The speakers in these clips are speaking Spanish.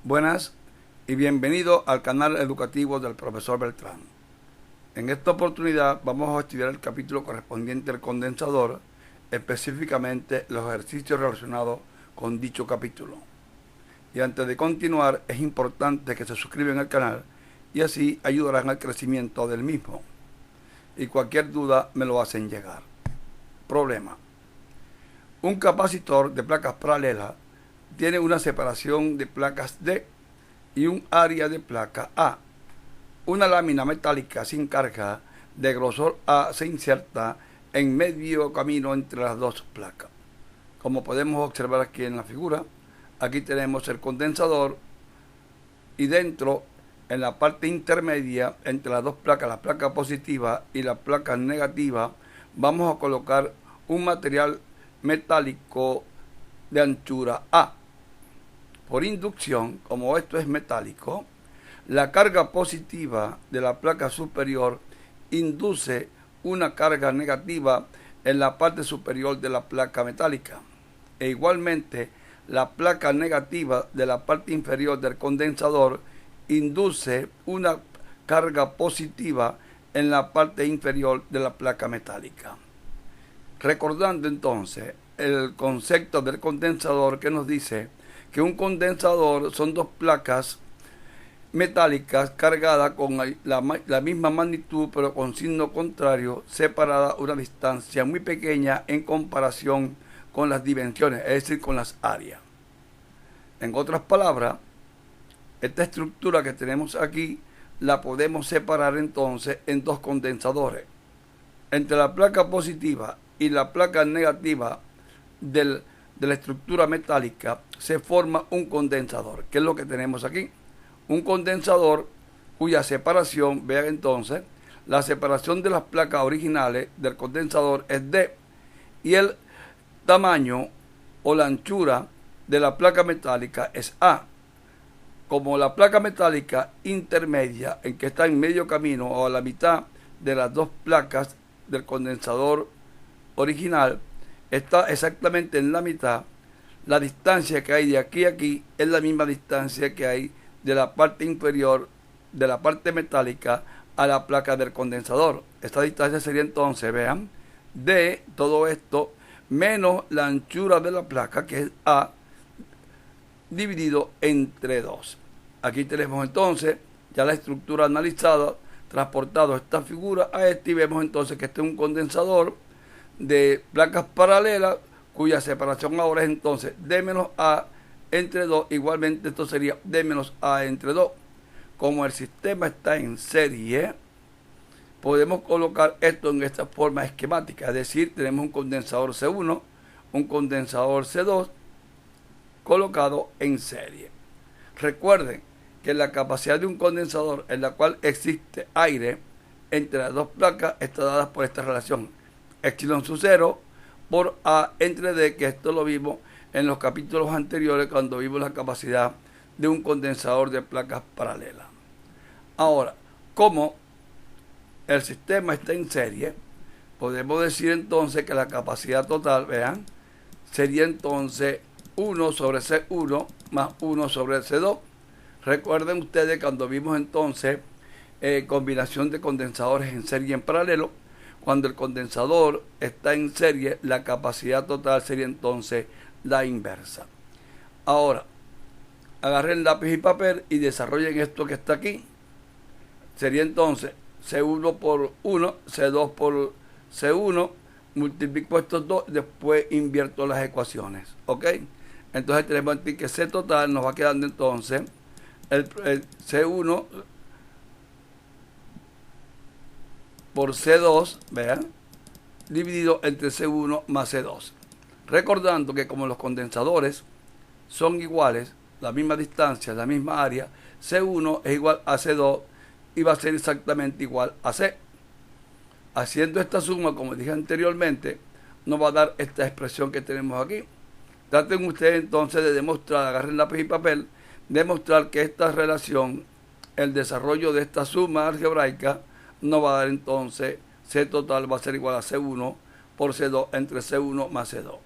Buenas y bienvenido al canal educativo del profesor Beltrán. En esta oportunidad vamos a estudiar el capítulo correspondiente al condensador, específicamente los ejercicios relacionados con dicho capítulo. Y antes de continuar es importante que se suscriban al canal y así ayudarán al crecimiento del mismo. Y cualquier duda me lo hacen llegar. Problema. Un capacitor de placas paralelas tiene una separación de placas D y un área de placa A. Una lámina metálica sin carga de grosor A se inserta en medio camino entre las dos placas. Como podemos observar aquí en la figura, aquí tenemos el condensador y dentro, en la parte intermedia entre las dos placas, la placa positiva y la placa negativa, vamos a colocar un material metálico de anchura A. Por inducción, como esto es metálico, la carga positiva de la placa superior induce una carga negativa en la parte superior de la placa metálica. E igualmente, la placa negativa de la parte inferior del condensador induce una carga positiva en la parte inferior de la placa metálica. Recordando entonces el concepto del condensador que nos dice que un condensador son dos placas metálicas cargadas con la misma magnitud pero con signo contrario, separadas a una distancia muy pequeña en comparación con las dimensiones, es decir, con las áreas. En otras palabras, esta estructura que tenemos aquí la podemos separar entonces en dos condensadores. Entre la placa positiva y la placa negativa de la estructura metálica se forma un condensador, que es lo que tenemos aquí. Un condensador cuya separación, vean entonces, la separación de las placas originales del condensador es D y el tamaño o la anchura de la placa metálica es A. Como la placa metálica intermedia, en que está en medio camino o a la mitad de las dos placas del condensador original, está exactamente en la mitad, la distancia que hay de aquí a aquí es la misma distancia que hay de la parte inferior de la parte metálica a la placa del condensador. Esta distancia sería entonces, vean, de todo esto menos la anchura de la placa, que es A, dividido entre 2. Aquí tenemos entonces ya la estructura analizada, transportado esta figura a esta y vemos entonces que este es un condensador de placas paralelas cuya separación ahora es entonces D menos A entre 2, igualmente esto sería D menos A entre 2. Como el sistema está en serie, podemos colocar esto en esta forma esquemática, es decir, tenemos un condensador C1, un condensador C2 colocado en serie. Recuerden que la capacidad de un condensador en la cual existe aire entre las dos placas está dada por esta relación epsilon sub 0 por A entre D, que esto lo vimos en los capítulos anteriores cuando vimos la capacidad de un condensador de placas paralelas. Ahora, como el sistema está en serie, podemos decir entonces que la capacidad total, vean, sería entonces 1 sobre C1 más 1 sobre C2. Recuerden ustedes cuando vimos entonces combinación de condensadores en serie y en paralelo, cuando el condensador está en serie, la capacidad total sería entonces la inversa. Ahora, agarren lápiz y papel y desarrollen esto que está aquí. Sería entonces C1 por 1, C2 por C1, multiplico estos dos, después invierto las ecuaciones. ¿Ok? Entonces tenemos aquí que C total nos va quedando entonces el C1 por C2, vean, dividido entre C1 más C2. Recordando que como los condensadores son iguales, la misma distancia, la misma área, C1 es igual a C2 y va a ser exactamente igual a C. Haciendo esta suma, como dije anteriormente, nos va a dar esta expresión que tenemos aquí. Traten ustedes entonces de demostrar, agarren lápiz y papel, demostrar que esta relación, el desarrollo de esta suma algebraica, nos va a dar entonces C total va a ser igual a C1 por C2 entre C1 más C2.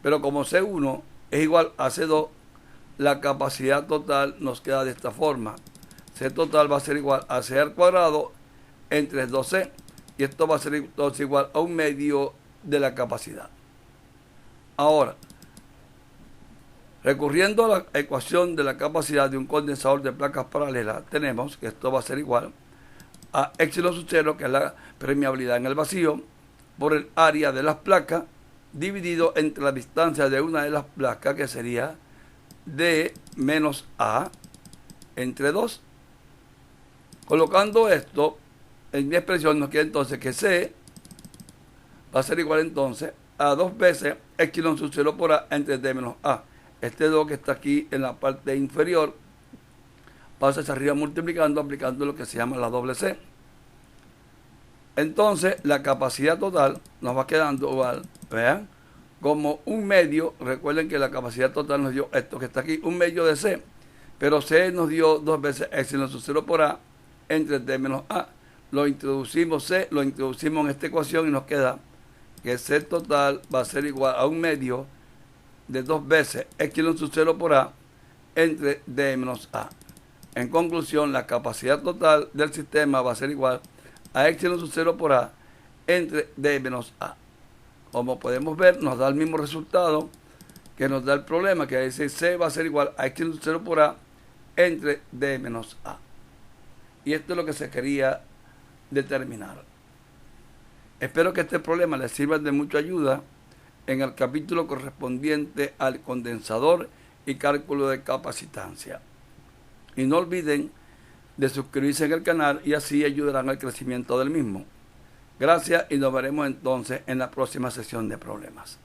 Pero como C1 es igual a C2, la capacidad total nos queda de esta forma. C total va a ser igual a C al cuadrado entre 2C. Y esto va a ser entonces igual a 1/2 de la capacidad. Ahora, recurriendo a la ecuación de la capacidad de un condensador de placas paralelas, tenemos que esto va a ser igual a epsilon sub 0, que es la permeabilidad en el vacío, por el área de las placas, dividido entre la distancia de una de las placas, que sería D menos A entre 2. Colocando esto en mi expresión, nos queda entonces que C va a ser igual entonces a 2 veces epsilon sub 0 por A entre D menos A. Este 2 que está aquí en la parte inferior pasa hacia arriba multiplicando, aplicando lo que se llama la doble C. Entonces la capacidad total nos va quedando igual, vean, como 1/2. Recuerden que la capacidad total nos dio esto que está aquí, 1/2 de C, pero C nos dio 2 veces epsilon sub 0 por A entre D menos A. Lo introducimos C, lo introducimos en esta ecuación y nos queda que C total va a ser igual a 1/2 de 2 veces epsilon sub 0 por A entre D menos A. En conclusión, la capacidad total del sistema va a ser igual a epsilon sub 0 por A entre D menos A. Como podemos ver, nos da el mismo resultado que nos da el problema, que dice C va a ser igual a epsilon sub 0 por A entre D menos A. Y esto es lo que se quería determinar. Espero que este problema les sirva de mucha ayuda en el capítulo correspondiente al condensador y cálculo de capacitancia. Y no olviden de suscribirse en el canal y así ayudarán al crecimiento del mismo. Gracias y nos veremos entonces en la próxima sesión de problemas.